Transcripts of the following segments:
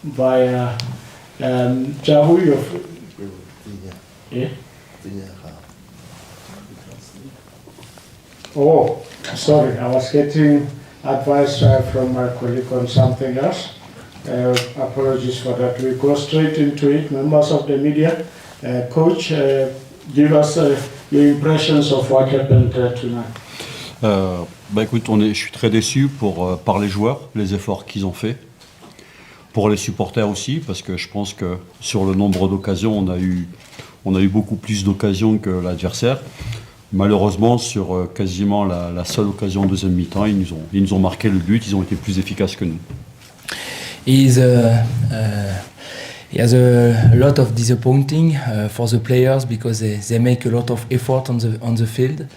via Jahu. Yeah? Oh, sorry, I was getting advice from my colleague on something else. Apologies for that. We go straight into it. Members of the media, Coach, give us your impressions of what happened tonight. Écoute, je suis très déçu par les joueurs, les efforts qu'ils ont faits. Pour les supporters aussi, parce que je pense que sur le nombre d'occasions, on a eu beaucoup plus d'occasions que l'adversaire. Malheureusement, sur quasiment la seule occasion en deuxième mi-temps, ils nous ont marqué le but, ils ont été plus efficaces que nous. He has a lot of disappointing for the players because they make a lot of effort on the field.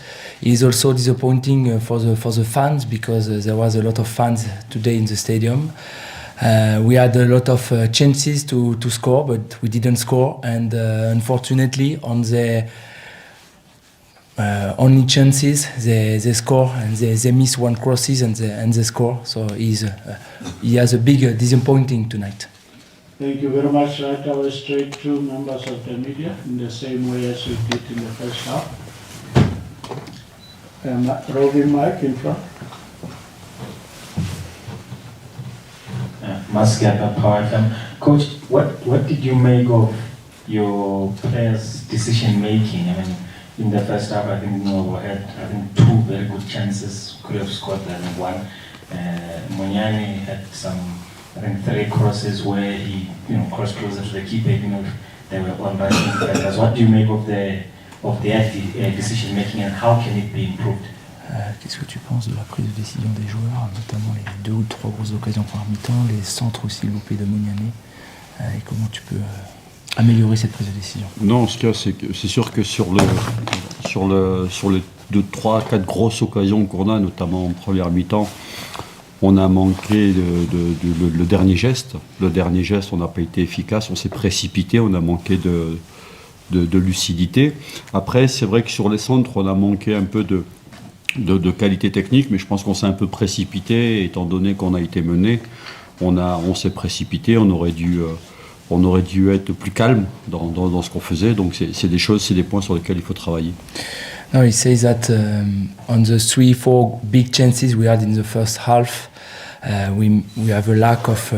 He is also disappointing for the fans because there was a lot of fans today in the stadium. We had a lot of chances to score, but we didn't score, and unfortunately on the only chances they score and they miss one crosses and they score. So he has a big disappointing tonight. Thank you very much. Right away, straight to members of the media in the same way as we did in the first half. Roving Mike in front. Mascapa Power FM. Coach, what did you make of your players' decision making? I mean, in the first half, I think we had two very good chances. Could have scored one. Monyane had some, I think, 3 crosses where he crossed closer to the keeper. They were on by defenders. What do you make of their decision making and how can it be improved? Qu'est-ce que tu penses de la prise de décision des joueurs, notamment les 2 ou 3 grosses occasions par mi-temps, les centres aussi loupés de Monyane, et comment tu peux améliorer cette prise de décision? Non, ce qu'il y a, c'est sûr que sur les 2, 3, 4 grosses occasions qu'on a, notamment en première mi-temps, on a manqué le dernier geste. Le dernier geste, on n'a pas été efficace, on s'est précipité, on a manqué de lucidité. Après, c'est vrai que sur les centres, on a manqué un peu de qualité technique, mais je pense qu'on s'est un peu précipité, étant donné qu'on a été mené, on s'est précipité, on aurait dû être plus calme dans ce qu'on faisait, donc c'est des points sur lesquels il faut travailler. No, he says that on the 3-4 big chances we had in the first half, we have a lack of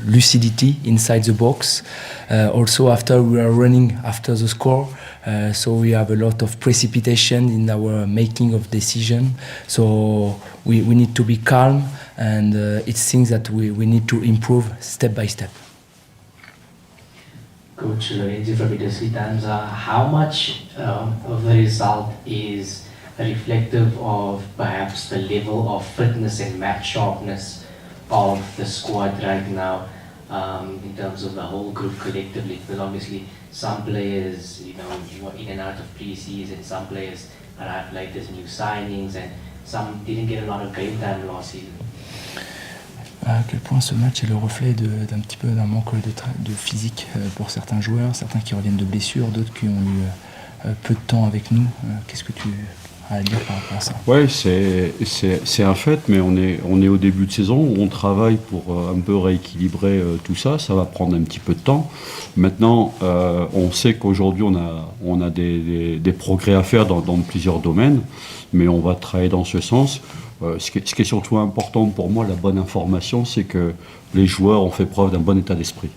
lucidity inside the box. Also, after we are running after the score, so we have a lot of precipitation in our making of decision. So we need to be calm, and it's things that we need to improve step by step. Coach Lorenzi from Sundowns, how much of the result is reflective of perhaps the level of fitness and match sharpness of the squad right now, in terms of the whole group collectively? Because obviously some players, were in and out of pre-season, some players arrived late as new signings, and some didn't get a lot of game time last season. À quel point ce match est le reflet d'un petit peu d'un manque de physique pour certains joueurs, certains qui reviennent de blessures, d'autres qui ont eu peu de temps avec nous. Qu'est-ce que tu as à dire par rapport à ça? Oui, c'est un fait, mais on est au début de saison, on travaille pour un peu rééquilibrer tout ça, ça va prendre un petit peu de temps. Maintenant, on sait qu'aujourd'hui on a des progrès à faire dans plusieurs domaines, mais on va travailler dans ce sens. Ce qui est surtout important pour moi, la bonne information, c'est que les joueurs ont fait preuve d'un bon état d'esprit.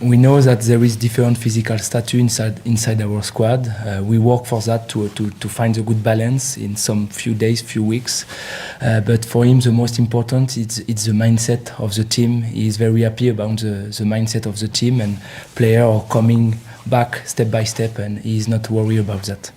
We know that there is different physical status inside our squad. We work for that to find a good balance in some few days, few weeks. But for him, the most important it's the mindset of the team. He is very happy about the mindset of the team, and players are coming back step by step, and he is not worried about that.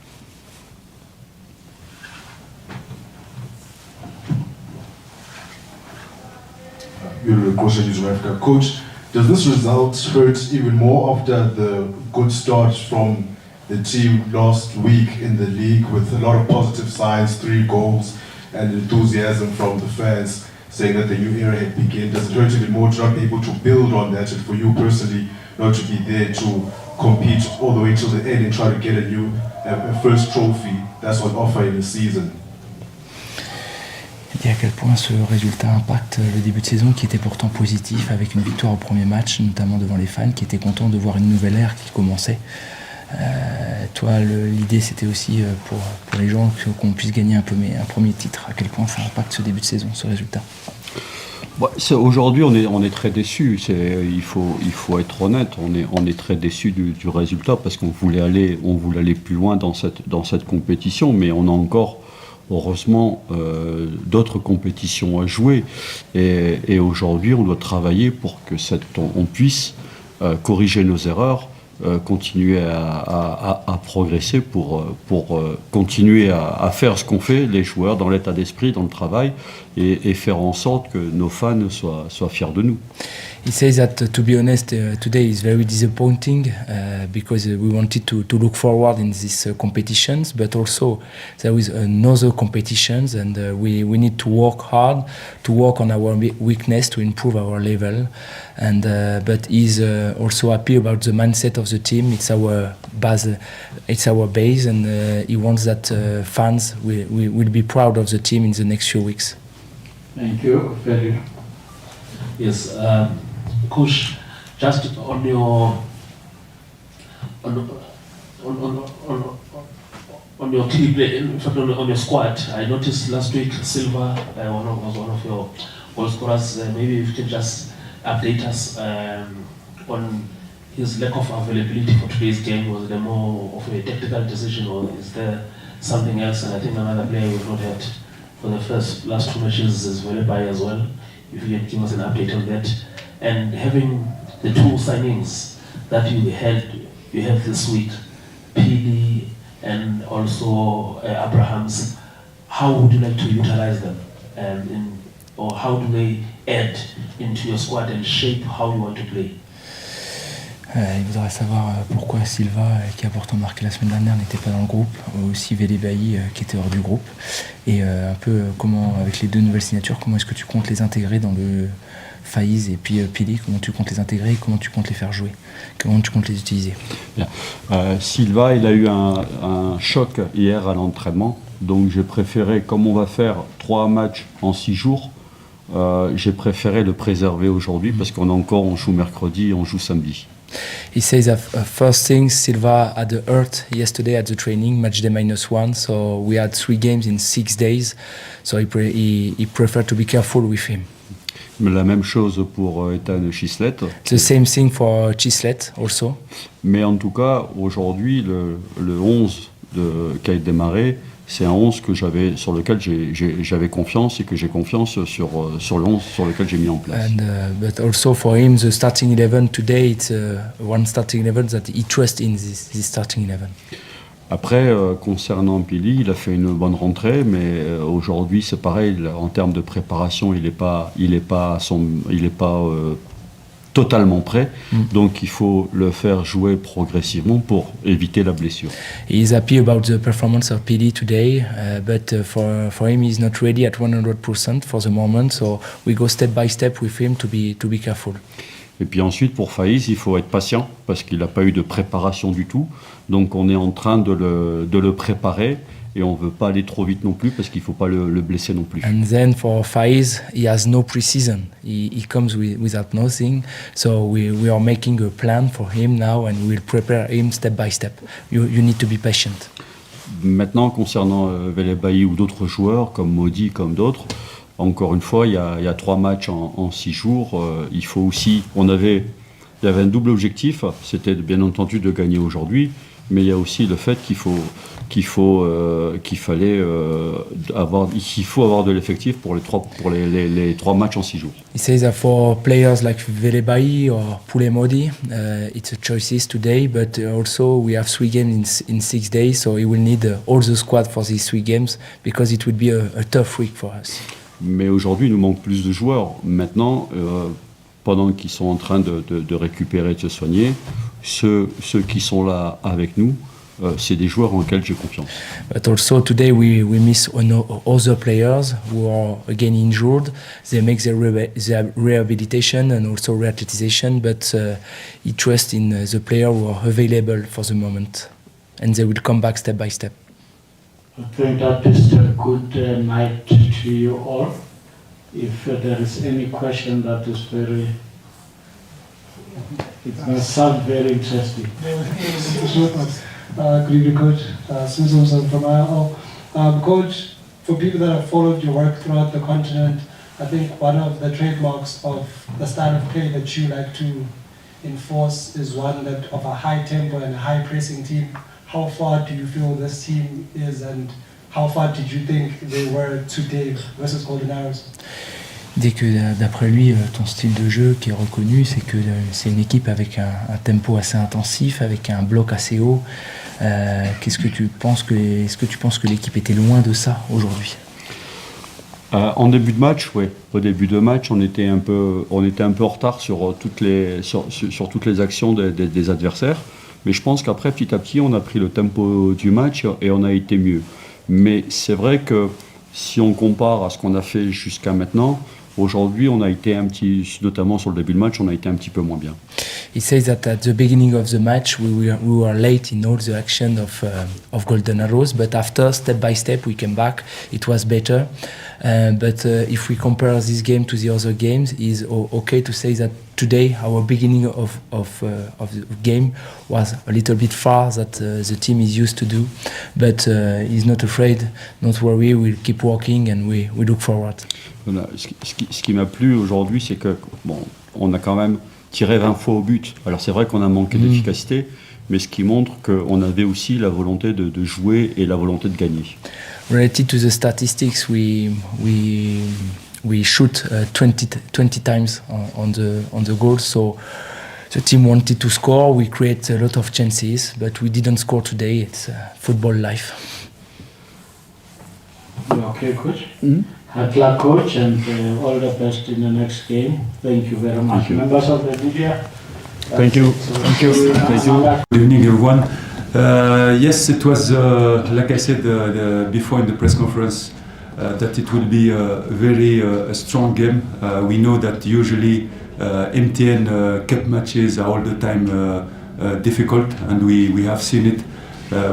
Coach, does this result hurt even more after the good start from the team last week in the league, with a lot of positive signs, 3 goals, and enthusiasm from the fans saying that the new era had begun? Does it hurt even more to not be able to build on that, and for you personally not to be there to compete all the way till the end and try to get a first trophy that's on offer in the season? Il Et à quel point ce résultat impacte le début de saison qui était pourtant positif avec une victoire au premier match, notamment devant les fans qui étaient contents de voir une nouvelle ère qui commençait. Toi, l'idée c'était aussi pour les gens qu'on puisse gagner un premier titre. À quel point ça impacte ce début de saison, ce résultat? Aujourd'hui, on est très déçus. Il faut être honnête. On est très déçus du résultat parce qu'on voulait aller plus loin dans cette compétition, mais on a encore, heureusement, d'autres compétitions à jouer. Et aujourd'hui, on doit travailler pour que on puisse corriger nos erreurs, continuer à progresser pour continuer à faire ce qu'on fait, les joueurs, dans l'état d'esprit, dans le travail, et faire en sorte que nos fans soient fiers de nous. He says that, to be honest, today is very disappointing because we wanted to look forward in these competitions, but also there is another competitions, and we need to work hard, to work on our weakness, to improve our level. And but he's also happy about the mindset of the team. It's our base, and he wants that fans will be proud of the team in the next few weeks. Thank you. Very. Yes, Coach, just on your key play, in fact on your squad, I noticed last week Silva was one of your goal scorers. Maybe if you could just update us on his lack of availability for today's game. Was it more of a tactical decision, or is there something else? And I think another player we've not had for the last two matches is Velebai as well. If you can give us an update on that. And having the two signings that you have this week, Pili and also Abrahams, how would you like to utilize them, or how do they add into your squad and shape how you want to play? Il voudrait savoir pourquoi Silva, qui a pourtant marqué la semaine dernière, n'était pas dans le groupe, aussi Velebai qui était hors du groupe, et un peu comment, avec les deux nouvelles signatures, comment est-ce que tu comptes les intégrer dans le Faiz et puis Pili, comment tu comptes les intégrer et comment tu comptes les faire jouer, comment tu comptes les utiliser? Bien. Silva, il a eu un choc hier à l'entraînement, donc j'ai préféré, comme on va faire 3 matchs en 6 jours, j'ai préféré le préserver aujourd'hui parce on joue mercredi et on joue samedi. He says that first thing, Silva had a hurt yesterday at the training, match day -1, so we had 3 games in 6 days, so he preferred to be careful with him. La même chose pour Ethan Chislet. The same thing for Chislet also. Mais en tout cas, aujourd'hui, le 11 qui a démarré, c'est un 11 sur lequel j'avais confiance et que j'ai confiance sur le 11 sur lequel j'ai mis en place. But also for him, the starting 11 today, it's one starting 11 that he trusts in this starting 11. Après, concernant Pili, il a fait une bonne rentrée, mais aujourd'hui c'est pareil, en termes de préparation, il est pas totalement prêt, donc il faut le faire jouer progressivement pour éviter la blessure. He is happy about the performance of Pili today, but for him he's not ready at 100% for the moment, so we go step by step with him to be careful. Et puis ensuite, pour Faiz, il faut être patient parce qu'il n'a pas eu de préparation du tout. Donc on est en train de le préparer et on ne veut pas aller trop vite non plus parce qu'il ne faut pas le blesser non plus. And then for Faiz, he has no pre-season. He comes without nothing. So we are making a plan for him now and we'll prepare him step by step. You need to be patient. Maintenant, concernant Velebai ou d'autres joueurs comme Modi, comme d'autres, encore une fois, il y a 3 matchs en 6 jours. Il faut aussi, il y avait un double objectif, c'était bien entendu de gagner aujourd'hui, mais il y a aussi le fait qu'il faut avoir de l'effectif pour les 3 matchs en 6 jours. He says that for players like Velebai or Modi, it's a choices today, but also we have 3 games in 6 days, so he will need all the squad for these 3 games because it would be a tough week for us. Mais aujourd'hui, il nous manque plus de joueurs. Maintenant, pendant qu'ils sont en train de récupérer, de se soigner, ceux qui sont là avec nous, c'est des joueurs en lesquels j'ai confiance. But also today we miss other players who are again injured. They make their rehabilitation and also re-athletization, but he trusts in the players who are available for the moment, and they will come back step by step. I think that is a good night to you all. If there is any question that is very, it must sound very interesting. Good evening, Coach. Susan from IRL. Coach, for people that have followed your work throughout the continent, I think one of the trademarks of the style of play that you like to enforce is one that of a high tempo and a high pressing team. How far do you feel this team is, and how far did you think they were today versus Golden Arrows? Dès que d'après lui, ton style de jeu qui est reconnu, c'est que c'est une équipe avec un tempo assez intensif, avec un bloc assez haut. Est-ce que tu penses que l'équipe était loin de ça aujourd'hui? En début de match, oui. Au début de match, on était un peu en retard sur toutes les actions des adversaires. Mais je pense qu'après, petit à petit, on a pris le tempo du match et on a été mieux. Mais c'est vrai que si on compare à ce qu'on a fait jusqu'à maintenant, aujourd'hui, on a été notamment sur le début de match, on a été un petit peu moins bien. He says that at the beginning of the match we were late in all the action of Golden Arrows, but after, step by step, we came back. It was better. But if we compare this game to the other games, it's okay to say that today our beginning of the game was a little bit far that the team is used to do. But he's not afraid, not worry, we'll keep working and we look forward. Voilà. Ce qui m'a plu aujourd'hui, c'est que on a quand même tiré 20 fois au but. Alors c'est vrai qu'on a manqué d'efficacité, mais ce qui montre qu'on avait aussi la volonté de jouer et la volonté de gagner. Related to the statistics, we shoot 20 times on the goal, so the team wanted to score. We create a lot of chances, but we didn't score today. It's football life. You okay, Coach? Good luck, Coach, and all the best in the next game. Thank you very much. Members of the media. Thank you. Thank you. Thank you. Good evening, everyone. Yes, it was, like I said before in the press conference, that it will be a very strong game. We know that usually MTN Cup matches are all the time difficult, and we have seen it.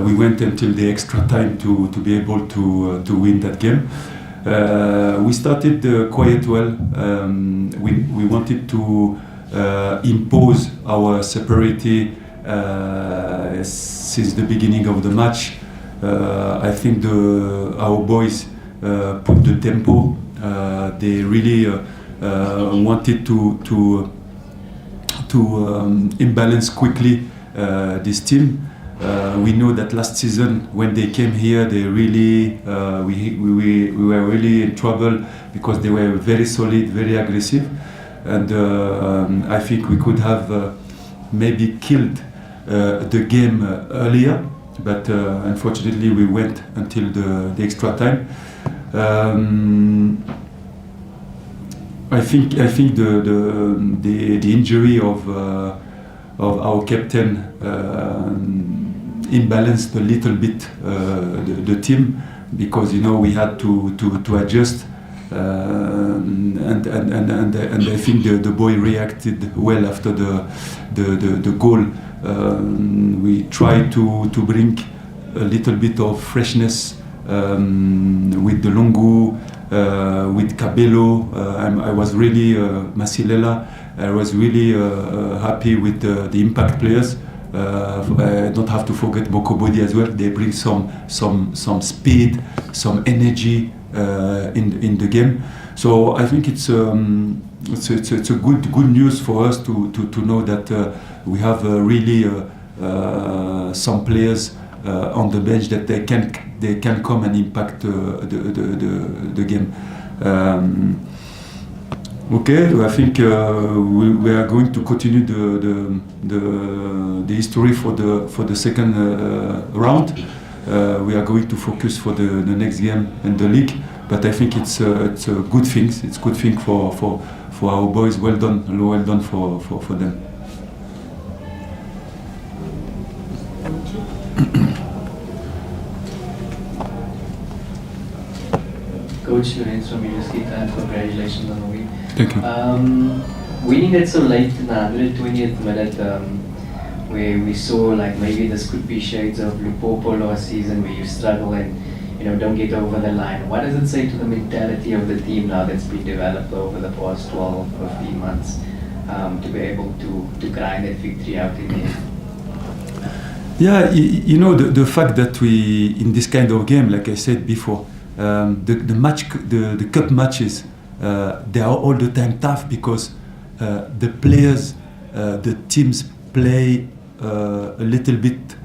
We went until the extra time to be able to win that game. We started quite well. We wanted to impose our superiority since the beginning of the match. I think our boys put the tempo. They really wanted to imbalance quickly this team. We know that last season when they came here, they really we were really in trouble because they were very solid, very aggressive, and I think we could have maybe killed the game earlier, but unfortunately we went until the extra time. I think the injury of our captain imbalanced a little bit the team, because we had to adjust, and I think the boy reacted well after the goal. We tried to bring a little bit of freshness with the Lungu, with Cabello. I was really Masilela. I was really happy with the impact players. I don't have to forget Mokobodi as well. They bring some speed, some energy in the game. So I think it's a good news for us to know that we have really some players on the bench that they can come and impact the game. Okay, I think we are going to continue the history for the second round. We are going to focus for the next game in the league, but I think it's a good thing. It's a good thing for our boys. Well done for them. Coach Lorenz from Youssef, and congratulations on the win. Thank you. Winning it so late in the 120th minute, where we saw like maybe this could be shades of Lupopo last season where you struggle and don't get over the line. What does it say to the mentality of the team now that's been developed over the past 12, 15 months to be able to grind that victory out in the end? Yeah, the fact that we, in this kind of game, like I said before, the cup matches, they are all the time tough because the players, the teams play a little bit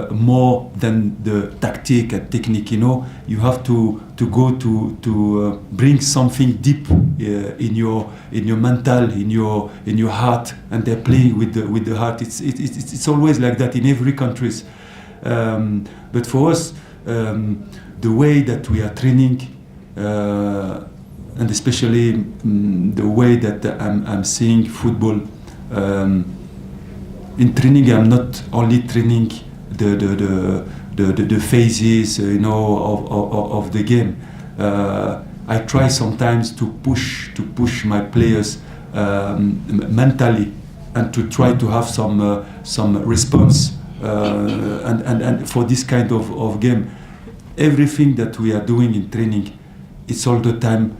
more than the tactic and technique. You have to go to bring something deep in your mental, in your heart, and they're playing with the heart. It's always like that in every countries. But for us, the way that we are training, and especially the way that I'm seeing football. In training, I'm not only training the phases, of the game. I try sometimes to push my players mentally, and to try to have some response. And for this kind of game, everything that we are doing in training, it's all the time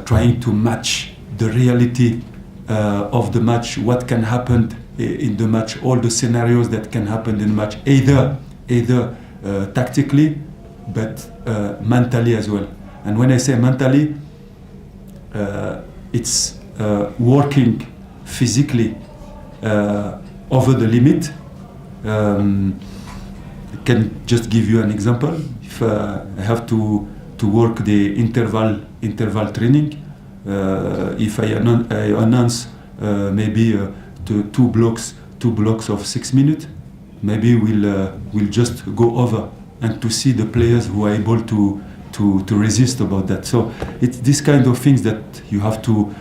trying to match the reality of the match, what can happen in the match, all the scenarios that can happen in the match, either tactically, but mentally as well. And when I say mentally, it's working physically over the limit. I can just give you an example. If I have to work the interval training, if I announce maybe two blocks of 6 minutes, maybe we'll just go over and to see the players who are able to resist about that. So it's this kind of things that you have to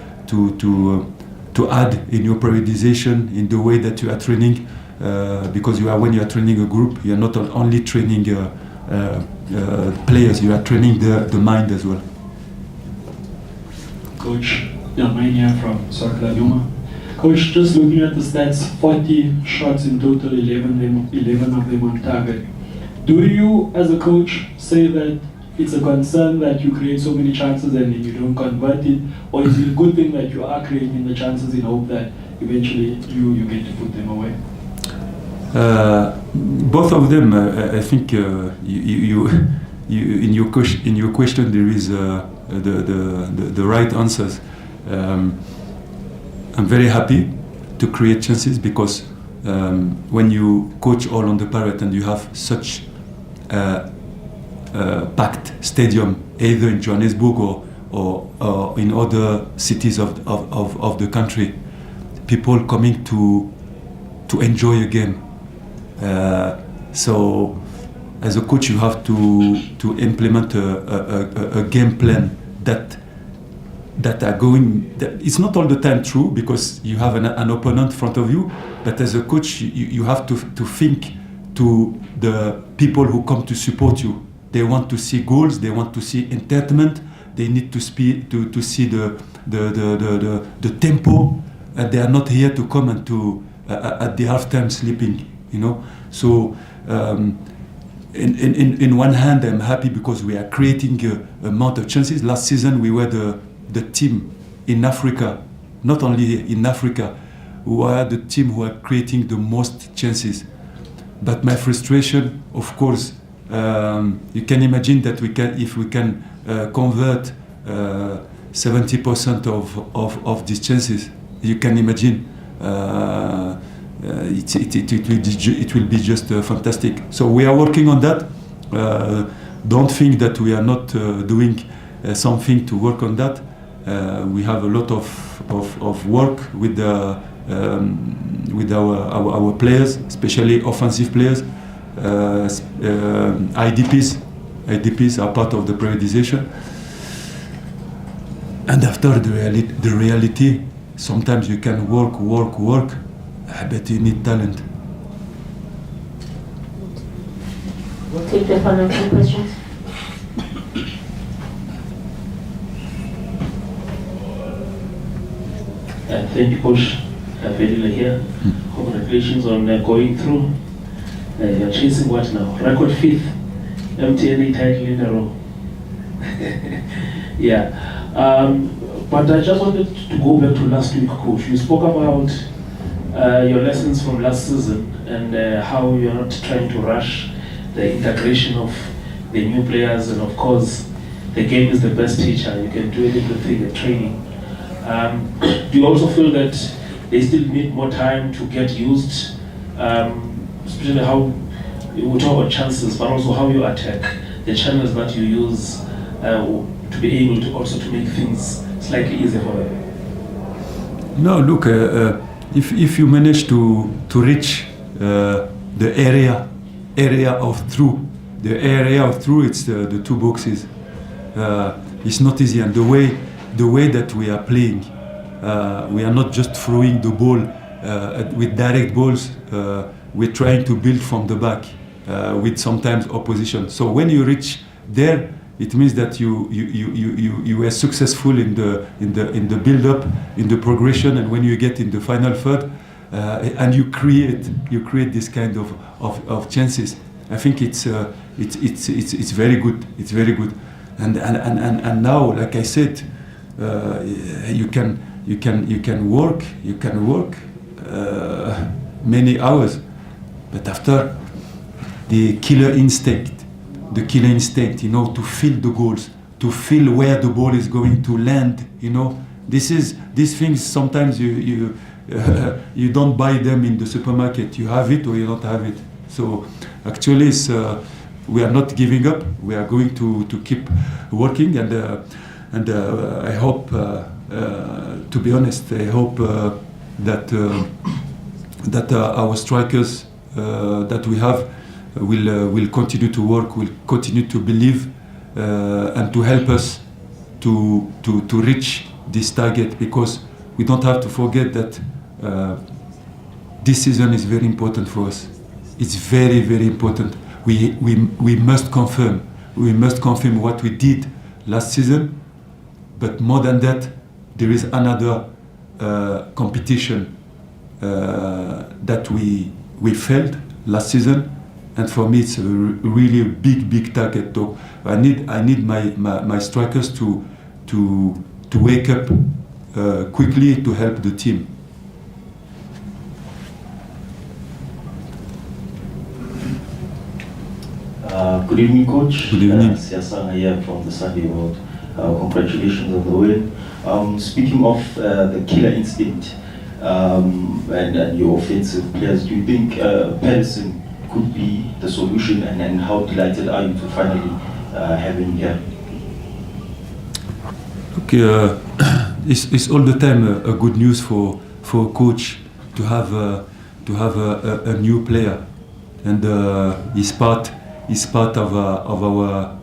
add in your periodization, in the way that you are training, because when you are training a group, you are not only training players, you are training the mind as well. Coach Yamain here from Circular Yuma. Coach, just looking at the stats, 40 shots in total, 11 of them on target. Do you, as a coach, say that it's a concern that you create so many chances and then you don't convert it, or is it a good thing that you are creating the chances in hope that eventually you get to put them away? Both of them. I think you in your question there is the right answers. I'm very happy to create chances because when you coach all on the parrot and you have such packed stadium, either in Johannesburg or in other cities of the country, people coming to enjoy a game. So as a coach, you have to implement a game plan that are going. It's not all the time true because you have an opponent in front of you, but as a coach, you have to think to the people who come to support you. They want to see goals. They want to see entertainment. They need to see the tempo. They are not here to come and to at the halftime sleeping. So in one hand, I'm happy because we are creating a amount of chances. Last season, we were the team in Africa, not only in Africa, who are the team who are creating the most chances. But my frustration, of course, you can imagine that if we can convert 70% of these chances, you can imagine it will be just fantastic. So we are working on that. Don't think that we are not doing something to work on that. We have a lot of work with our players, especially offensive players. IDPs are part of the periodization. And after the reality, sometimes you can work, but you need talent. We'll take the following questions. Thank you, Coach. Vedila here. Congratulations on going through. You're chasing what now? Record 5th MTN8 title in a row. Yeah. But I just wanted to go back to last week, Coach. You spoke about your lessons from last season and how you're not trying to rush the integration of the new players, and of course, the game is the best teacher. You can do everything in training. Do you also feel that they still need more time to get used, especially how we talk about chances, but also how you attack the channels that you use to be able to also to make things slightly easier for them? No, look, if you manage to reach the area of through, it's the two boxes. It's not easy, and the way that we are playing, we are not just throwing the ball with direct balls. We're trying to build from the back with sometimes opposition. So when you reach there, it means that you were successful in the build-up, in the progression, and when you get in the final third, and you create this kind of chances. I think it's very good. It's very good, and now, like I said, you can work many hours, but after the killer instinct, to feel the goals, to feel where the ball is going to land. These things sometimes you don't buy them in the supermarket. You have it or you don't have it. So actually, we are not giving up. We are going to keep working, and I hope, to be honest, I hope that our strikers that we have will continue to work, will continue to believe, and to help us to reach this target, because we don't have to forget that this season is very important for us. It's very, very important. We must confirm. We must confirm what we did last season, but more than that, there is another competition that we failed last season. And for me, it's a really big target. Though I need my strikers to wake up quickly to help the team. Good evening, Coach. Good evening. Siasanga here from the Sunday World. Congratulations on the win. Speaking of the killer instinct and your offensive players, do you think Pedersen could be the solution, and how delighted are you to finally have him here? Okay, it's all the time a good news for a coach to have a new player, and he's part of our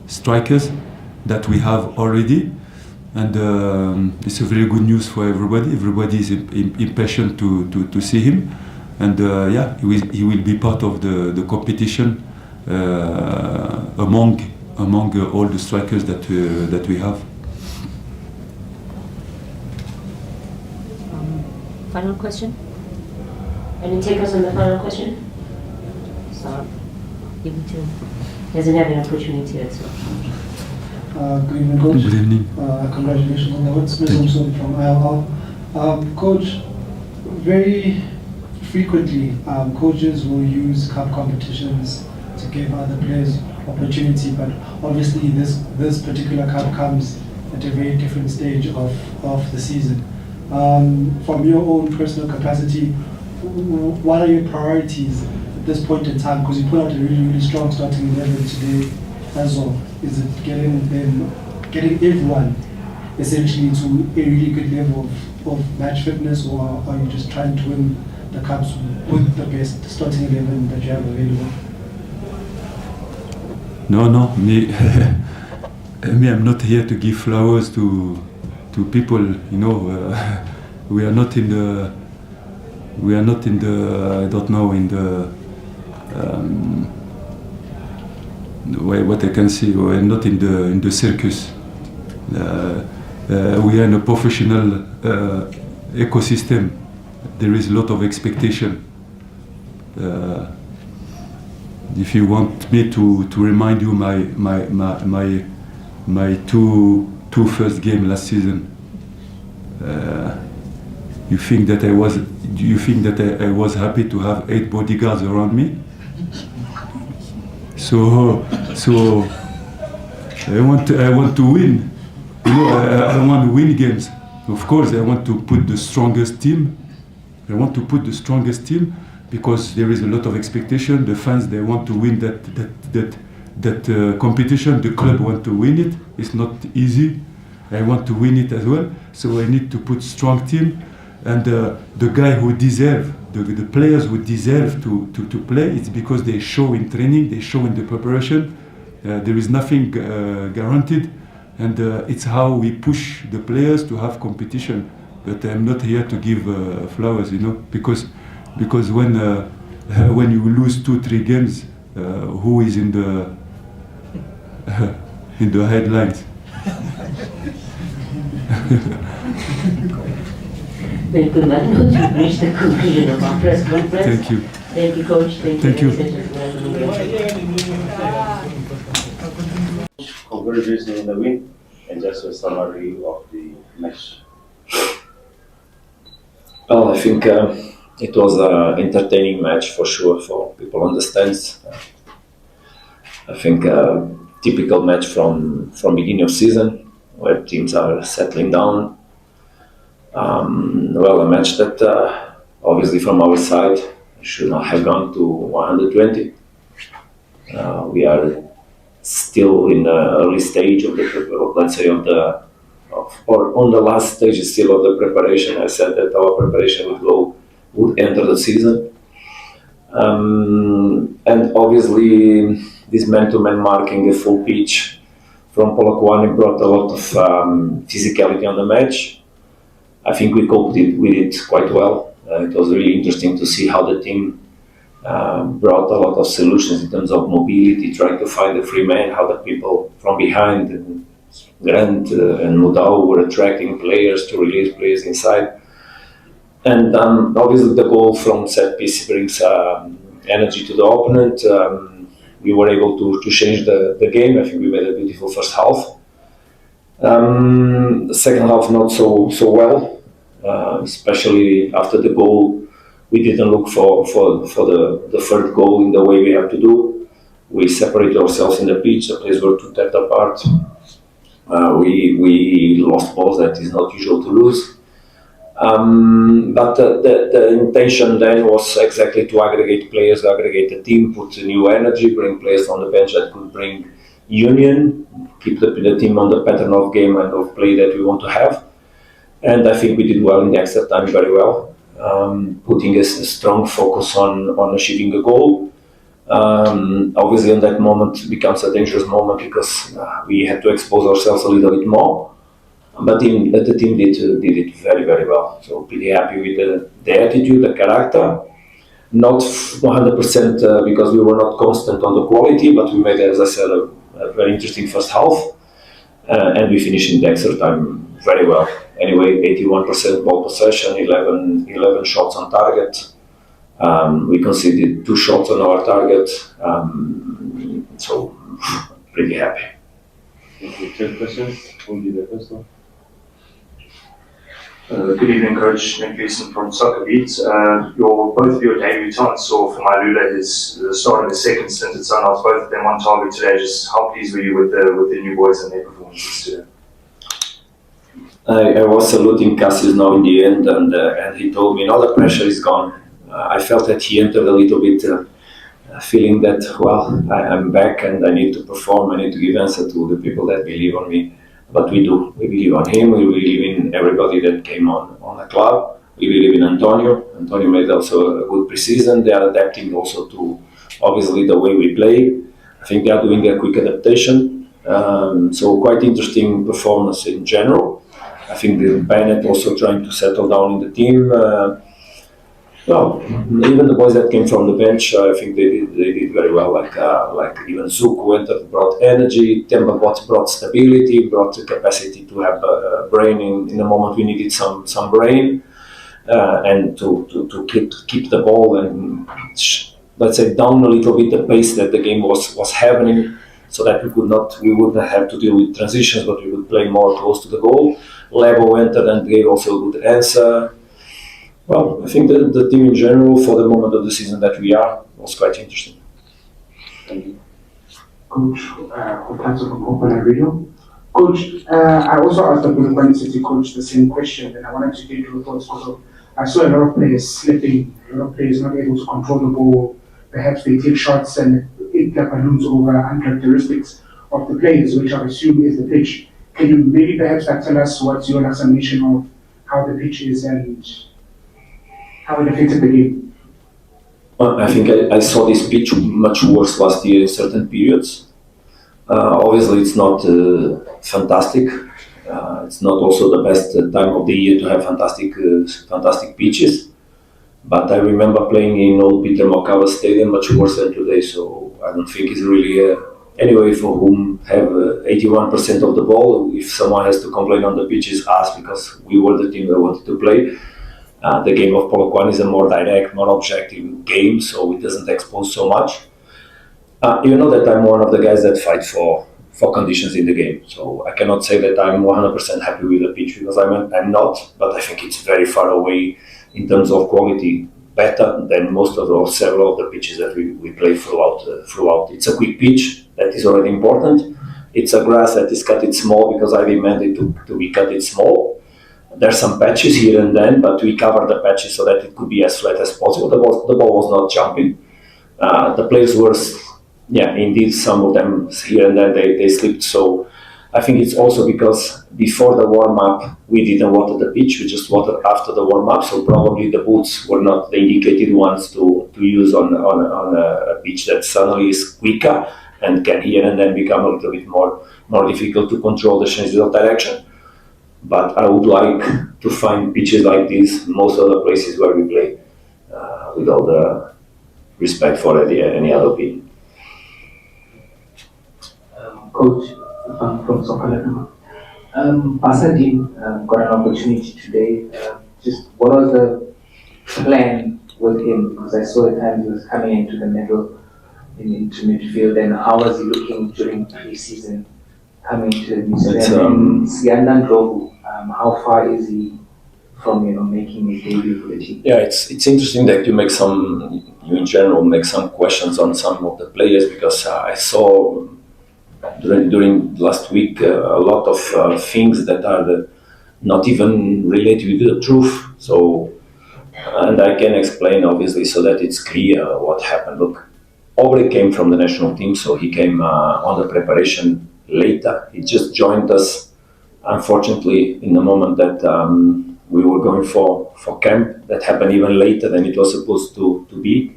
strikers that we have already, and it's a very good news for everybody. Everybody is impatient to see him. And he will be part of the competition among all the strikers that we have. Final question? Any takers on the final question? So, give it to him. He hasn't had an opportunity yet. So. Good evening, Coach. Good evening. Congratulations on the win. Smith from ILL. Coach, very frequently, coaches will use cup competitions to give other players opportunity, but obviously this particular cup comes at a very different stage of the season. From your own personal capacity, what are your priorities at this point in time? Because you put out a really strong starting 11 today as well. Is it getting everyone essentially to a really good level of match fitness, or are you just trying to win the cups with the best starting 11 that you have available? No, me, I'm not here to give flowers to people. We are not in the. I don't know, in the. What I can see, we're not in the circus. We are in a professional ecosystem. There is a lot of expectation. if you want me to remind you my two first game last season, you think that I was happy to have 8 bodyguards around me? So I want to win. You know, I want to win games. Of course, I want to put the strongest team. I want to put the strongest team because there is a lot of expectation. The fans, they want to win that competition. The club want to win it. It's not easy. I want to win it as well. So I need to put strong team, and the guy who deserve, the players who deserve to play, it's because they show in training, they show in the preparation. There is nothing guaranteed, and it's how we push the players to have competition. But I'm not here to give flowers, you know, because when you lose 2-3 games, who is in the headlines? Very good, man. You've reached the conclusion of our press conference. Thank you. Thank you, Coach. Thank you. Congratulations on the win, and just a summary of the match. Well, I think it was an entertaining match for sure for people on the stands. I think typical match from beginning of season where teams are settling down. Well, a match that obviously from our side should not have gone to 120. We are still in the early stage of the, let's say, on the last stage still of the preparation. I said that our preparation would enter the season. And obviously this man-to-man marking, a full pitch from Polokwane brought a lot of physicality on the match. I think we coped with it quite well. It was really interesting to see how the team brought a lot of solutions in terms of mobility, trying to find the free man, how the people from behind, Grant and Ouaddou were attracting players to release players inside. And obviously the goal from set piece brings energy to the opponent. We were able to change the game. I think we made a beautiful first half. The second half not so well, especially after the goal. We didn't look for the third goal in the way we have to do. We separated ourselves in the pitch. The players were too tethered apart. We lost balls that is not usual to lose. But the intention then was exactly to aggregate players, aggregate the team, put new energy, bring players on the bench that could bring union, keep the team on the pattern of game and of play that we want to have. And I think we did well in the extra time, very well, putting a strong focus on achieving a goal. Obviously, in that moment becomes a dangerous moment because we had to expose ourselves a little bit more. But the team did it very, very well. So pretty happy with the attitude, the character. Not 100% because we were not constant on the quality, but we made, as I said, a very interesting first half. And we finished in the extra time very well. Anyway, 81% ball possession, 11 shots on target. We conceded 2 shots on our target. So pretty happy. Okay, 10 questions. Who did the first one? Good evening, Coach. Nick Gleason from Soccer Beat. Both of your debutants saw for Malula the start of his second stint at Sundowns, both of them on target today. Just how pleased were you with the new boys and their performances today? I was saluting Cassius now in the end, and he told me, the pressure is gone. I felt that he entered a little bit feeling that, I'm back and I need to perform, I need to give answer to the people that believe on me. But we do. We believe on him, we believe in everybody that came on the club. We believe in Antonio. Antonio made also a good preseason. They are adapting also to, obviously, the way we play. I think they are doing a quick adaptation. So quite interesting performance in general. I think Bennett also trying to settle down in the team. Even the boys that came from the bench, I think they did very well. Like even Zouk who entered, brought energy. Temba brought stability, brought the capacity to have a brain in the moment we needed some brain, and to keep the ball and let's say, down a little bit the pace that the game was happening, so that we wouldn't have to deal with transitions, but we would play more close to the goal. Lebo entered and gave also a good answer. Well, I think the team in general, for the moment of the season that we are, was quite interesting. Thank you. Coach, Cardoso from Compilation Radio. Coach, I also asked the Bulgaarian City coach the same question, and I wanted to get your thoughts because I saw a lot of players slipping, a lot of players not able to control the ball. Perhaps they take shots and it balloons over uncharacteristics of the players, which I assume is the pitch. Can you maybe perhaps tell us what's your explanation of how the pitch is and how it affected the game? Well, I think I saw this pitch much worse last year in certain periods. Obviously, it's not fantastic. It's not also the best time of the year to have fantastic pitches. But I remember playing in old Peter Mokaba Stadium much worse than today, so I don't think it's really anyway for whom have 81% of the ball. If someone has to complain on the pitch, it's us, because we were the team that wanted to play. The game of Polokwane is a more direct, more objective game, so it doesn't expose so much. You know that I'm one of the guys that fight for conditions in the game, so I cannot say that I'm 100% happy with the pitch, because I'm not, but I think it's very far away in terms of quality, better than most of or several of the pitches that we play throughout. It's a quick pitch, that is already important. It's a grass that is cut small, because I demanded to be cut small. There's some patches here and then, but we cover the patches so that it could be as flat as possible. The ball was not jumping. The players were, indeed, some of them here and then they slipped. So I think it's also because before the warm-up we didn't water the pitch, we just watered after the warm-up, so probably the boots were not the indicated ones to use on a pitch that suddenly is quicker and can here and then become a little bit more difficult to control the changes of direction. But I would like to find pitches like this most of the places where we play, with all the respect for any other opinion. Coach, from Soccer Pasadena got an opportunity today. Just what was the plan with him? Because I saw at times he was coming into the middle, into midfield, and how was he looking during pre-season coming to the midfield? Sianda Ndlovu, how far is he from making his debut for the team? Yeah, it's interesting that you in general make some questions on some of the players, because I saw during last week a lot of things that are not even related to the truth. So, and I can explain obviously so that it's clear what happened. Look, Aubrey came from the national team, so he came on the preparation later. He just joined us, unfortunately, in the moment that we were going for camp. That happened even later than it was supposed to be,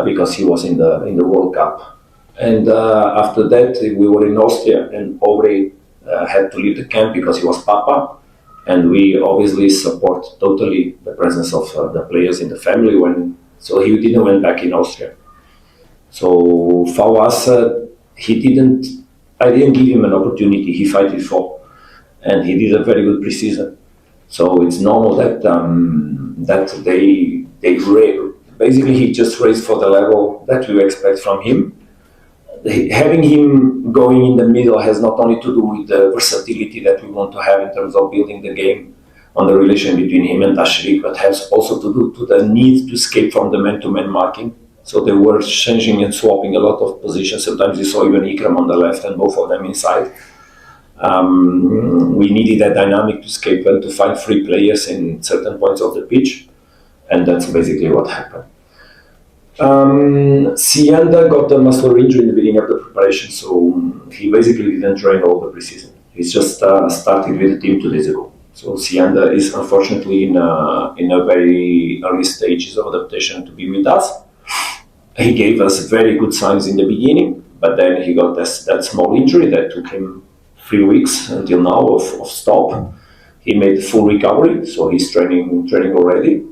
because he was in the World Cup. And after that, we were in Austria, and Aubrey had to leave the camp because he was Papa. And we obviously support totally the presence of the players in the family. So he didn't went back in Austria. So for us, I didn't give him an opportunity. He fighted for, and he did a very good preseason. So it's normal that they basically he just raised for the level that we expect from him. Having him going in the middle has not only to do with the versatility that we want to have in terms of building the game on the relation between him and Tashrik, but has also to do to the need to escape from the man-to-man marking. So they were changing and swapping a lot of positions. Sometimes you saw even Ikram on the left and both of them inside. We needed that dynamic to escape and to find free players in certain points of the pitch, and that's basically what happened. Sianda got a muscular injury in the beginning of the preparation, so he basically didn't train all the preseason. He just started with the team 2 days ago. So Sianda is unfortunately in a very early stages of adaptation to be with us. He gave us very good signs in the beginning, but then he got that small injury that took him 3 weeks until now of stop. He made full recovery, so he's training already.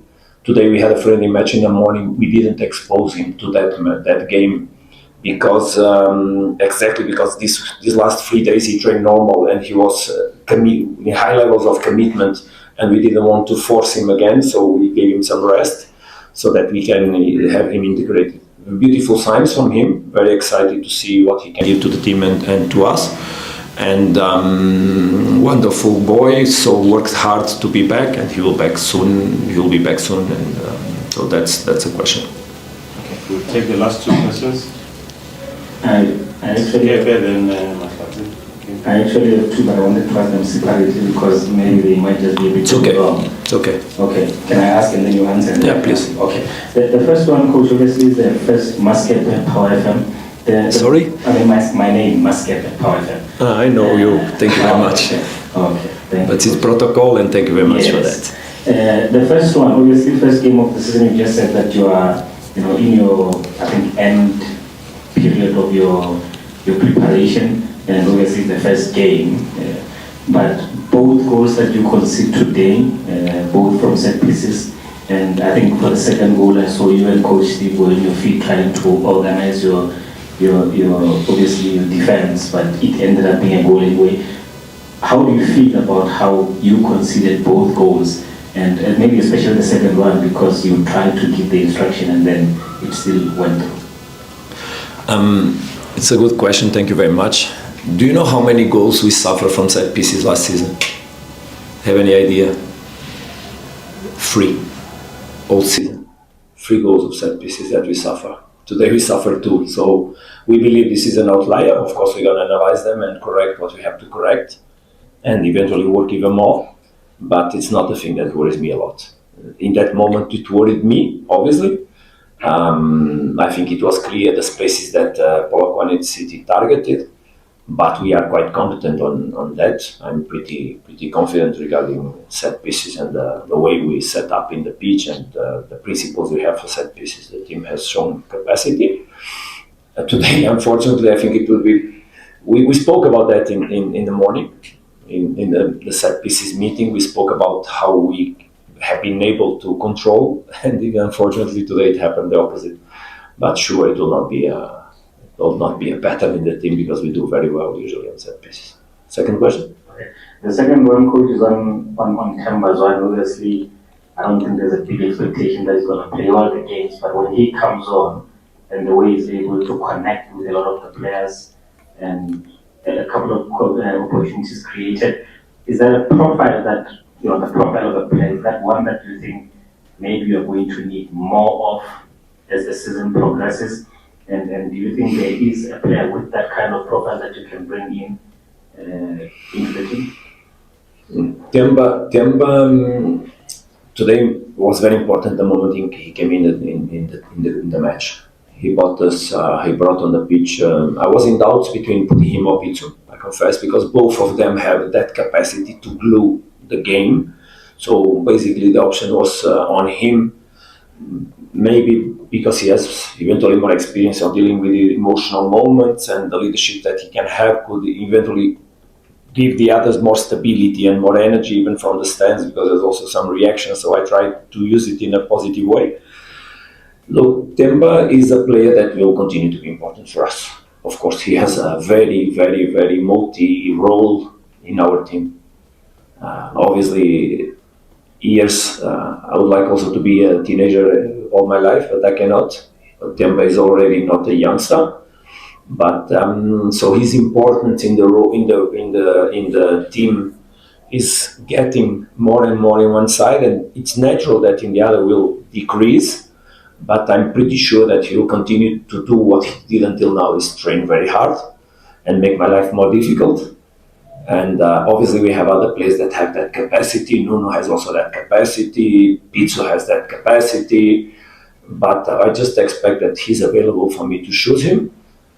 Today we had a friendly match in the morning. We didn't expose him to that game because exactly because these last 3 days he trained normal and he was in high levels of commitment, and we didn't want to force him again, so we gave him some rest so that we can have him integrated beautiful signs from him. Very excited to see what he can give to the team and to us. And wonderful boy. So worked hard to be back, and he will back soon. He will be back soon, and so that's a question. Okay, we'll take the last two questions. I actually have two, but I wanted to ask them separately because maybe they might just be a bit wrong. It's okay. Okay, can I ask and then you answer? Yeah, please. Okay. The first one, Coach, obviously is the first Muscat at Power FM. Sorry? I mean, my name, Muscat at Power FM. I know you. Thank you very much. Okay, thank you. But it's protocol, and thank you very much for that. The first one, obviously, first game of the season, you just said that you are, in your, I think, end period of your preparation, and obviously the first game. But both goals that you concede today, both from set pieces, and I think for the second goal, I saw you and Coach Steve were on your feet trying to organize your obviously your defense, but it ended up being a goal anyway. How do you feel about how you conceded both goals, and maybe especially the second one, because you tried to give the instruction and then it still went through? It's a good question. Thank you very much. Do you know how many goals we suffered from set pieces last season? Have any idea? 3. All season. 3 goals of set pieces that we suffer. Today we suffer 2. So we believe this is an outlier. Of course, we're going to analyze them and correct what we have to correct, and eventually work even more. But it's not the thing that worries me a lot. In that moment, it worried me, obviously. I think it was clear the spaces that Polokwane City targeted, but we are quite competent on that. I'm pretty confident regarding set pieces and the way we set up in the pitch and the principles we have for set pieces. The team has shown capacity. Today, unfortunately, I think it will be. We spoke about that in the morning, in the set pieces meeting. We spoke about how we have been able to control, and unfortunately today it happened the opposite. But sure, it will not be a pattern in the team because we do very well usually on set pieces. Second question? Okay. The second one, Coach, is on Themba Zwane. Obviously, I don't think there's a big expectation that he's going to play all the games, but when he comes on and the way he's able to connect with a lot of the players and a couple of opportunities created, is there a profile that, the profile of the player, is that one that you think maybe you're going to need more of as the season progresses? And do you think there is a player with that kind of profile that you can bring in into the team? Themba today was very important. The moment he came in the match, he brought on the pitch. I was in doubts between putting him or Pitsu, I confess, because both of them have that capacity to glue the game. So basically, the option was on him. Maybe because he has eventually more experience of dealing with the emotional moments and the leadership that he can have could eventually give the others more stability and more energy even from the stands, because there's also some reaction. So I tried to use it in a positive way. Look, Themba is a player that will continue to be important for us. Of course, he has a very, very, very multi-role in our team. Obviously, I would like also to be a teenager all my life, but I cannot. Themba is already not a youngster, but so his importance in the role in the team is getting more and more in one side, and it's natural that in the other will decrease. But I'm pretty sure that he will continue to do what he did until now: is train very hard and make my life more difficult. And obviously we have other players that have that capacity. Nuno has also that capacity. Pitsu has that capacity. But I just expect that he's available for me to shoot him.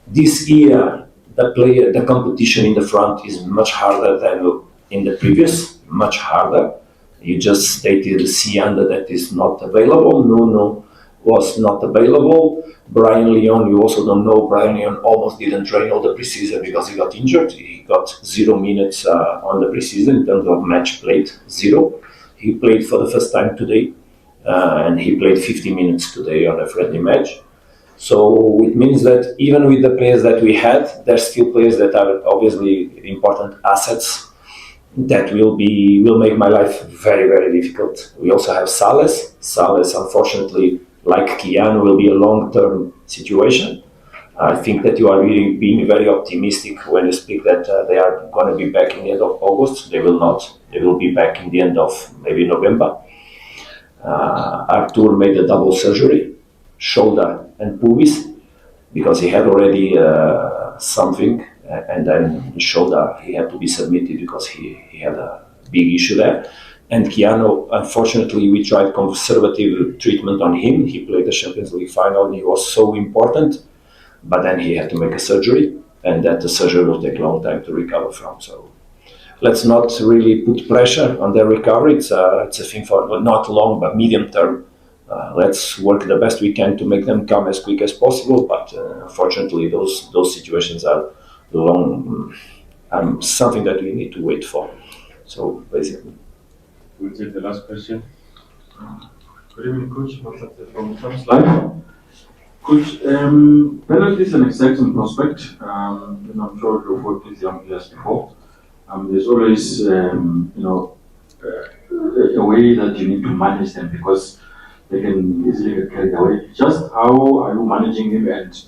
This year, the competition in the front is much harder than in the previous, much harder. You just stated Sianda that is not available. Nuno was not available. Brian Leon, you also don't know, Brian Leon almost didn't train all the preseason because he got injured. He got 0 minutes on the preseason in terms of match played, 0. He played for the first time today, and he played 50 minutes today on a friendly match. So it means that even with the players that we had, there's still players that are obviously important assets that will make my life very, very difficult. We also have Sales. Sales, unfortunately, like Kian, will be a long-term situation. I think that you are really being very optimistic when you speak that they are going to be back in the end of August. They will not. They will be back in the end of maybe November. Arthur made a double surgery, shoulder and pubis, because he had already something, and then shoulder he had to be submitted because he had a big issue there. And Keanu, unfortunately, we tried conservative treatment on him. He played the Champions League final and he was so important, but then he had to make a surgery, and that the surgery will take a long time to recover from. So let's not really put pressure on their recovery. It's a thing for not long, but medium term. Let's work the best we can to make them come as quick as possible, but unfortunately those situations are long, something that we need to wait for. So basically. We'll take the last question. Good evening, Coach. From Trump's Life. Coach, penalty is an exciting prospect. And I'm sure you've worked with young players before. There's always, a way that you need to manage them because they can easily get carried away. Just how are you managing him and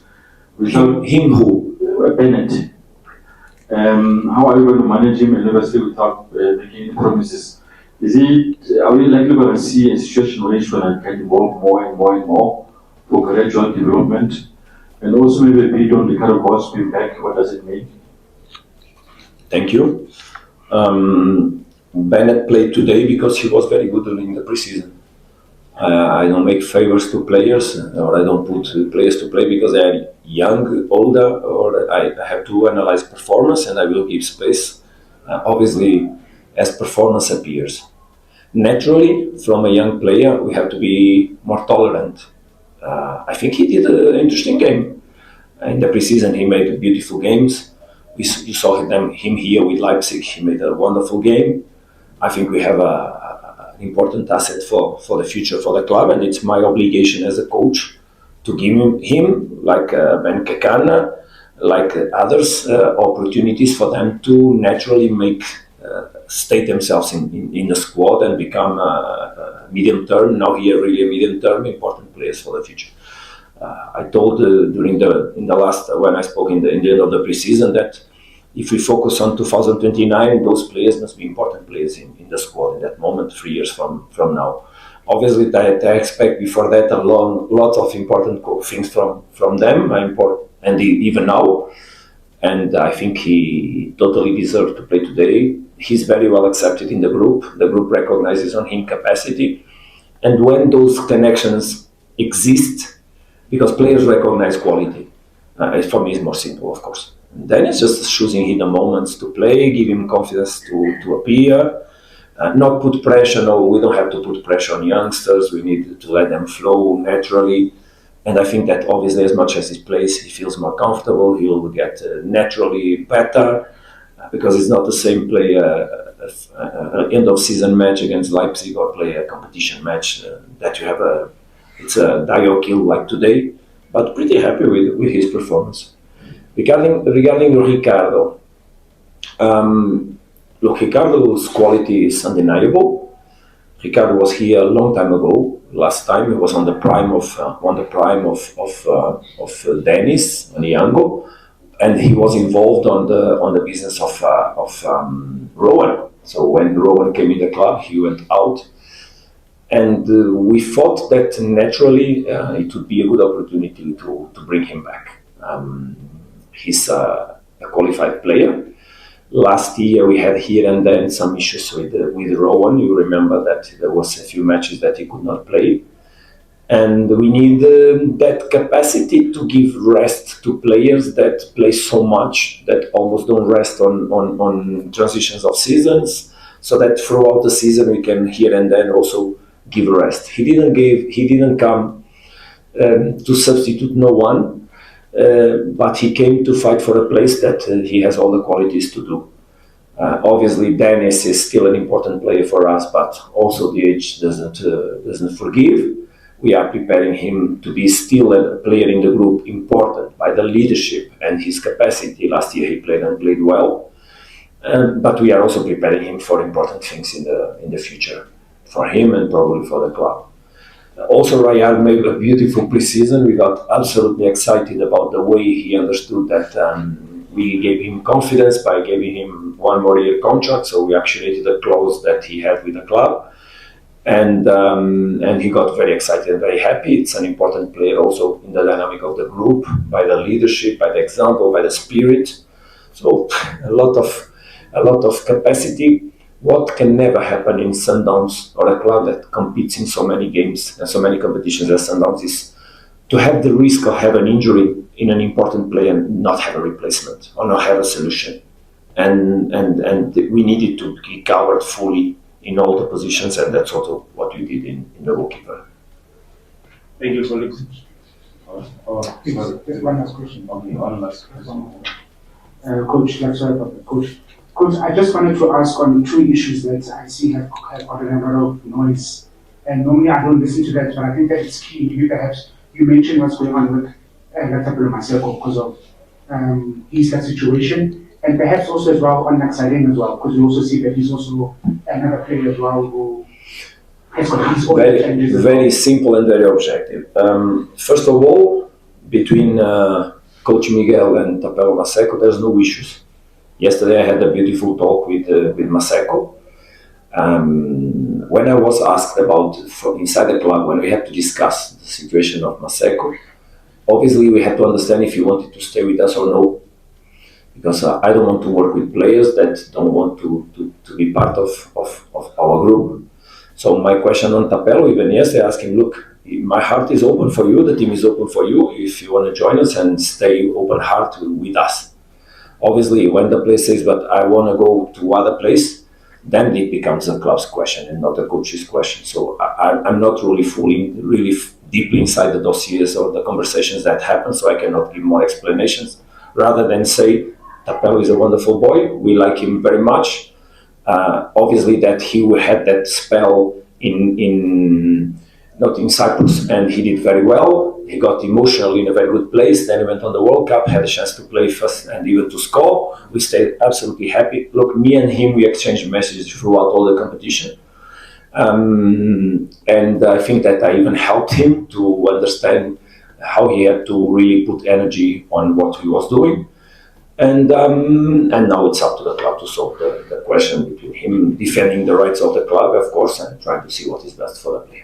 without him who? Bennett. How are you going to manage him and obviously without making any promises? Are we likely going to see a situation where he's going to get involved more and more and more for gradual development? And also maybe a bit on the Cardoso being back, what does it mean? Thank you. Bennett played today because he was very good during the preseason. I don't make favors to players, or I don't put players to play because they are young, older, or I have to analyze performance and I will give space. Obviously, as performance appears. Naturally, from a young player, we have to be more tolerant. I think he did an interesting game. In the preseason, he made beautiful games. You saw him here with Leipzig. He made a wonderful game. I think we have an important asset for the future for the club, and it's my obligation as a coach to give him like Ben Kekana, like others, opportunities for them to naturally state themselves in the squad and become medium term. Now here, really a medium term important players for the future. I told when I spoke in the end of the preseason that if we focus on 2029, those players must be important players in the squad in that moment, 3 years from now. Obviously, I expect before that a lot of important things from them, and even now. And I think he totally deserved to play today. He's very well accepted in the group. The group recognizes on him capacity. And when those connections exist, because players recognize quality, for me it's more simple, of course. And then it's just choosing in the moments to play, give him confidence to appear, not put pressure. No, we don't have to put pressure on youngsters. We need to let them flow naturally. And I think that obviously as much as he plays, he feels more comfortable, he will get naturally better, because it's not the same play an end of season match against Leipzig or play a competition match that you have it's a die or kill like today, but pretty happy with his performance. Regarding Ricardo, look, Ricardo's quality is undeniable. Ricardo was here a long time ago. Last time he was on the prime of Dennis and Iango, and he was involved on the business of Rowan. So when Rowan came in the club, he went out, and we thought that naturally it would be a good opportunity to bring him back. He's a qualified player. Last year we had here and then some issues with Rowan. You remember that there was a few matches that he could not play. And we need that capacity to give rest to players that play so much, that almost don't rest on transitions of seasons, so that throughout the season we can here and then also give rest. He didn't come to substitute no one. But he came to fight for a place that he has all the qualities to do. Obviously, Dennis is still an important player for us, but also the age doesn't forgive. We are preparing him to be still a player in the group, important by the leadership and his capacity. Last year he played well, but we are also preparing him for important things in the future, for him and probably for the club. Also, Rayad made a beautiful pre-season. We got absolutely excited about the way he understood that we gave him confidence by giving him 1 more year contract. So we actuated the clause that he had with the club. And he got very excited and very happy. It's an important player also in the dynamic of the group, by the leadership, by the example, by the spirit. So a lot of capacity. What can never happen in Sundowns, or a club that competes in so many games and so many competitions as Sundowns, is to have the risk of having an injury in an important player and not have a replacement or not have a solution. And we needed to be covered fully in all the positions, and that's also what we did in the goalkeeper. Thank you, colleagues. Just one last question. Okay, one last question. Coach, sorry about that. Coach, I just wanted to ask on 2 issues that I see have gotten a lot of noise. And normally I don't listen to that, but I think that it's key. You perhaps, you mentioned what's going on with Latapelo Maseko because of his situation. And perhaps also as well on Naxaleng as well, because you also see that he's also another player as well who has got his own challenges as well. Very simple and very objective. First of all, between Coach Miguel and Tapelo Maseko, there's no issues. Yesterday I had a beautiful talk with Maseko. When I was asked about from inside the club, when we had to discuss the situation of Maseko, obviously we had to understand if he wanted to stay with us or no. Because I don't want to work with players that don't want to be part of our group. So my question on Tapelo, even yesterday, I asked him, look, my heart is open for you, the team is open for you, if you want to join us and stay open heart with us. Obviously, when the player says, but I want to go to other place, then it becomes a club's question and not a coach's question. So I'm not really deeply inside the dossiers or the conversations that happen, so I cannot give more explanations, rather than say, Tapelo is a wonderful boy, we like him very much. Obviously that he had that spell not in Cyprus, and he did very well. He got emotional in a very good place, then he went on the World Cup, had a chance to play first and even to score. We stayed absolutely happy. Look, me and him, we exchanged messages throughout all the competition. And I think that I even helped him to understand how he had to really put energy on what he was doing. And now it's up to the club to solve the question between him defending the rights of the club, of course, and trying to see what is best for the player.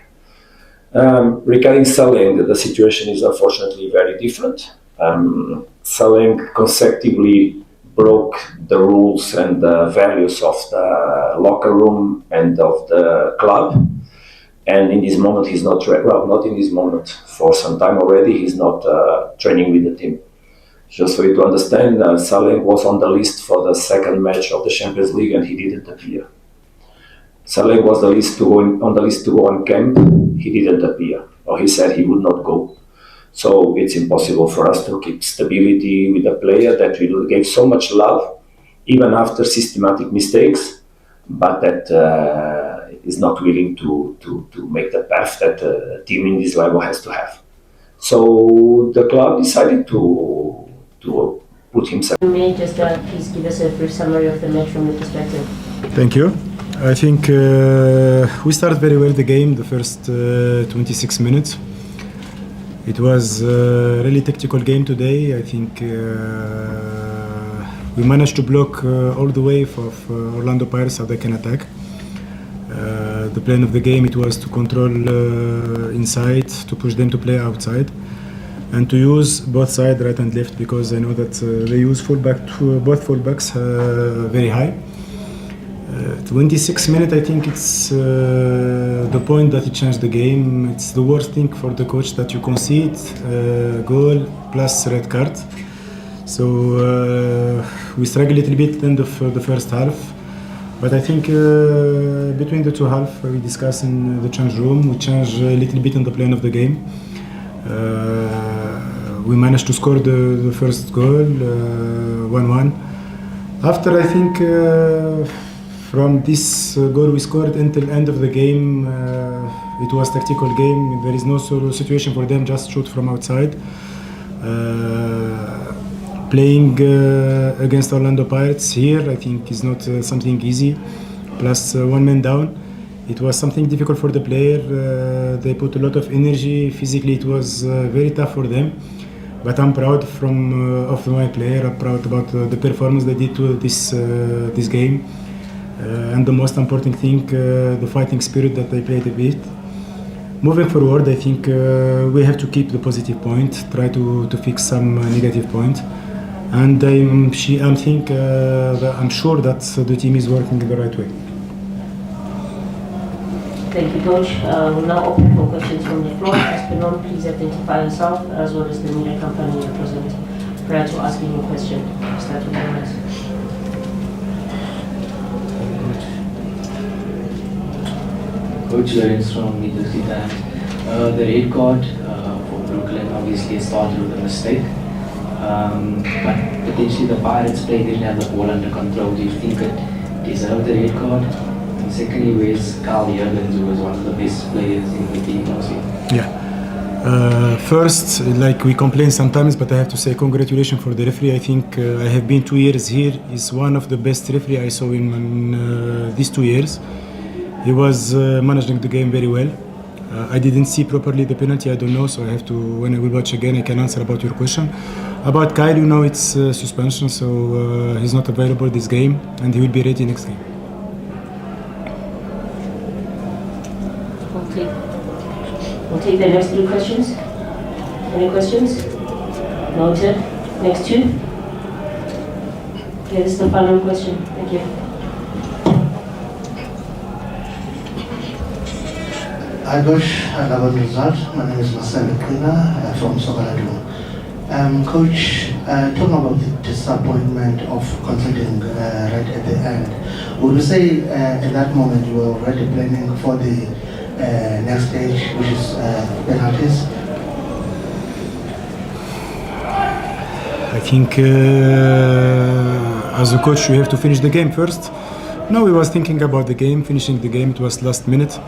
Regarding Saleng, the situation is unfortunately very different. Saleng consecutively broke the rules and the values of the locker room and of the club. And in this moment, he's not not in this moment. For some time already, he's not training with the team. Just for you to understand, Saleng was on the list for the second match of the Champions League, and he didn't appear. Saleng was on the list to go on camp. He didn't appear, or he said he would not go. So it's impossible for us to keep stability with a player that we gave so much love, even after systematic mistakes, but that is not willing to make the path that a team in this level has to have. So the club decided to put himself. May just please give us a brief summary of the match from your perspective. Thank you. I think we started very well the game, the first 26 minutes. It was a really tactical game today. I think we managed to block all the wave of Orlando Pirates, how they can attack. The plan of the game, it was to control inside, to push them to play outside, and to use both sides, right and left, because I know that they use both fullbacks very high. 26 minutes, I think it's the point that it changed the game. It's the worst thing for the coach that you concede goal plus red card. So we struggled a little bit at the end of the first half. But I think between the two halves, we discussed in the change room, we changed a little bit on the plan of the game. We managed to score the first goal, 1-1. After, I think, from this goal we scored until the end of the game, it was a tactical game. There is no solo situation for them, just shoot from outside. Playing against Orlando Pirates here, I think, is not something easy. Plus one man down. It was something difficult for the player. They put a lot of energy. Physically, it was very tough for them. But I'm proud of my player. I'm proud about the performance they did to this game. And the most important thing, the fighting spirit that they played a bit. Moving forward, I think we have to keep the positive point, try to fix some negative point. And I'm sure that the team is working in the right way. Thank you, Coach. We'll now open for questions from the floor. As per norm, please identify yourself as well as the media company you represent prior to asking your question. Start with your next. Coach Lawrence from New Jersey Times. The red card for Brooklyn obviously started with a mistake. But potentially the Pirates play didn't have the ball under control. Do you think it deserved the red card? And secondly, where's Carl Jurgens, who was one of the best players in the team last year? Yeah. First, like we complain sometimes, but I have to say congratulations for the referee. I think I have been 2 years here. He's one of the best referee I saw in these 2 years. He was managing the game very well. I didn't see properly the penalty, I don't know, so I have to, when I will watch again, I can answer about your question. About Kyle, you know, it's suspension, so he's not available this game, and he will be ready next game. We'll take the next 3 questions. Any questions? Noted. Next 2. Okay, this is the final question. Thank you. Hi, Coach. I love the result. My name is Marcelo Kuna from Ouaddou. Coach, talking about the disappointment of conceding right at the end, would you say at that moment you were already planning for the next stage, which is penalties? I think as a coach you have to finish the game first. No, we was thinking about the game, finishing the game. It was last minute.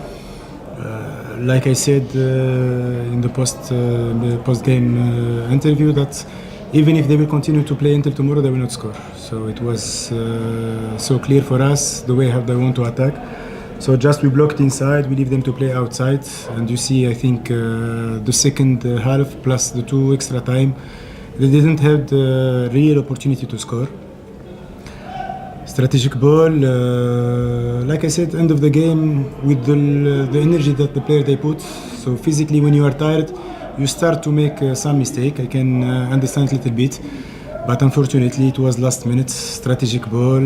Like I said in the post-game interview, that even if they will continue to play until tomorrow, they will not score. So it was so clear for us the way how they want to attack. So just we blocked inside, we leave them to play outside, and you see, I think the second half plus the 2 extra time, they didn't have the real opportunity to score. Strategic ball, like I said, end of the game with the energy that the player they put. So physically, when you are tired, you start to make some mistake. I can understand a little bit, but unfortunately, it was last minute. Strategic ball,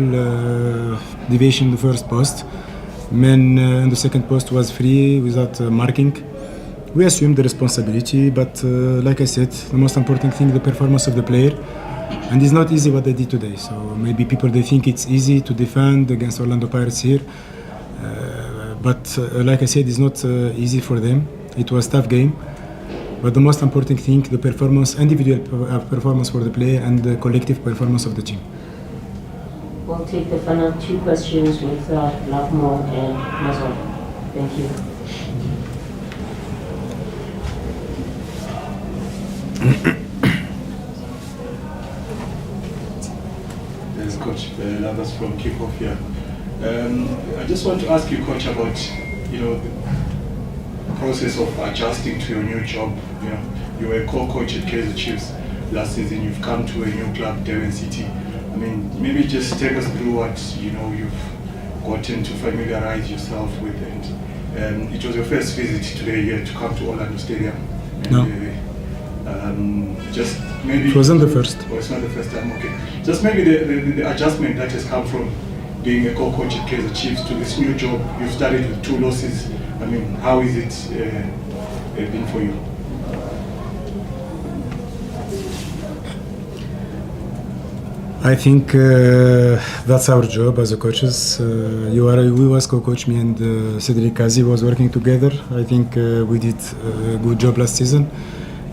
deviation in the first post. Man in the second post was free without marking. We assumed the responsibility, but like I said, the most important thing, the performance of the player. And it's not easy what they did today. So maybe people, they think it's easy to defend against Orlando Pirates here. But like I said, it's not easy for them. It was a tough game. But the most important thing, the performance, individual performance for the player and the collective performance of the team. We'll take the final 2 questions with Lavmo and Mazon. Thank you. Yes, Coach. Lavas from Kickoff here. I just want to ask you, Coach, about the process of adjusting to your new job. You were a co-coach at Kaizer Chiefs last season. You've come to a new club, Durban City. I mean, maybe just take us through what you've gotten to familiarize yourself with, and it was your first visit today here to come to Orlando Stadium. And, No. Just maybe it wasn't the first. Oh, it's not the first time. Okay. Just maybe the adjustment that has come from being a co-coach at Kaizer Chiefs to this new job. You've started with 2 losses. I mean, how is it been for you? I think that's our job as a coaches. We was co-coach, me and Cedric Kazi was working together. I think we did a good job last season.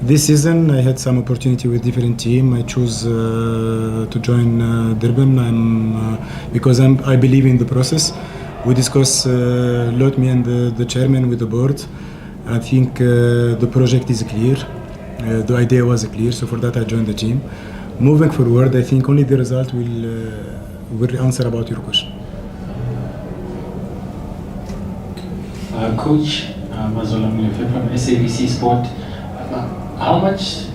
This season I had some opportunity with different team. I chose to join Durban because I believe in the process. We discussed a lot, me and the chairman with the board. I think the project is clear. The idea was clear, so for that I joined the team. Moving forward, I think only the result will answer about your question. Coach Mazola Mlefe from SABC Sport, how much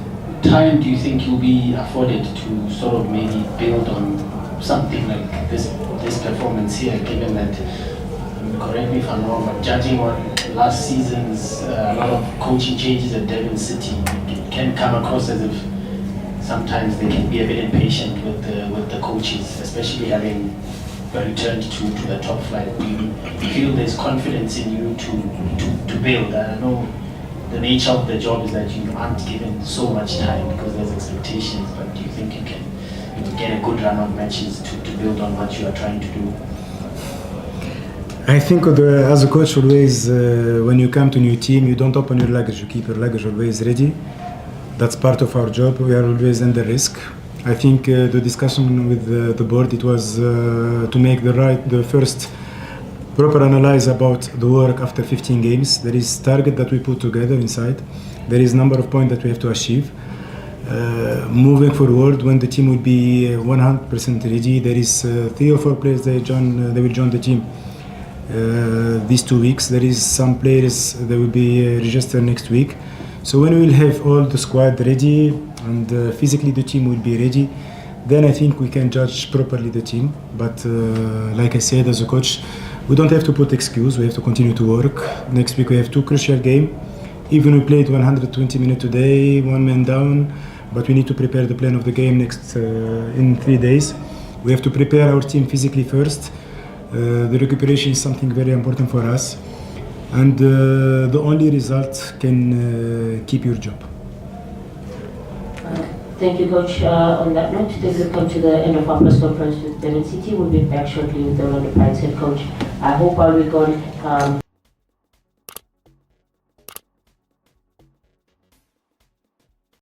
time do you think you'll be afforded to sort of maybe build on something like this performance here, given that, correct me if I'm wrong, but judging on last season's a lot of coaching changes at Devon City, it can come across as if sometimes they can be a bit impatient with the coaches, especially having returned to the top flight. Do you feel there's confidence in you to build? I know the nature of the job is that you aren't given so much time because there's expectations, but do you think you can get a good run of matches to build on what you are trying to do? I think as a coach always, when you come to a new team, you don't open your luggage, you keep your luggage always ready. That's part of our job, we are always under risk. I think the discussion with the board, it was to make the first proper analysis about the work after 15 games. There is target that we put together inside. There is number of points that we have to achieve. Moving forward, when the team will be 100% ready, there is 3 or 4 players they will join the team these 2 weeks. There is some players that will be registered next week. So when we will have all the squad ready and physically the team will be ready, then I think we can judge properly the team. But like I said, as a coach, we don't have to put excuse. We have to continue to work. Next week we have 2 crucial games. Even we played 120 minutes today, 1 man down, but we need to prepare the plan of the game next in 3 days. We have to prepare our team physically first. The recuperation is something very important for us, and the only result can keep your job. Thank you, Coach. On that note, this will come to the end of our press conference with Devon City. We'll be back shortly with the Orlando Pirates head coach. I hope I'll be gone.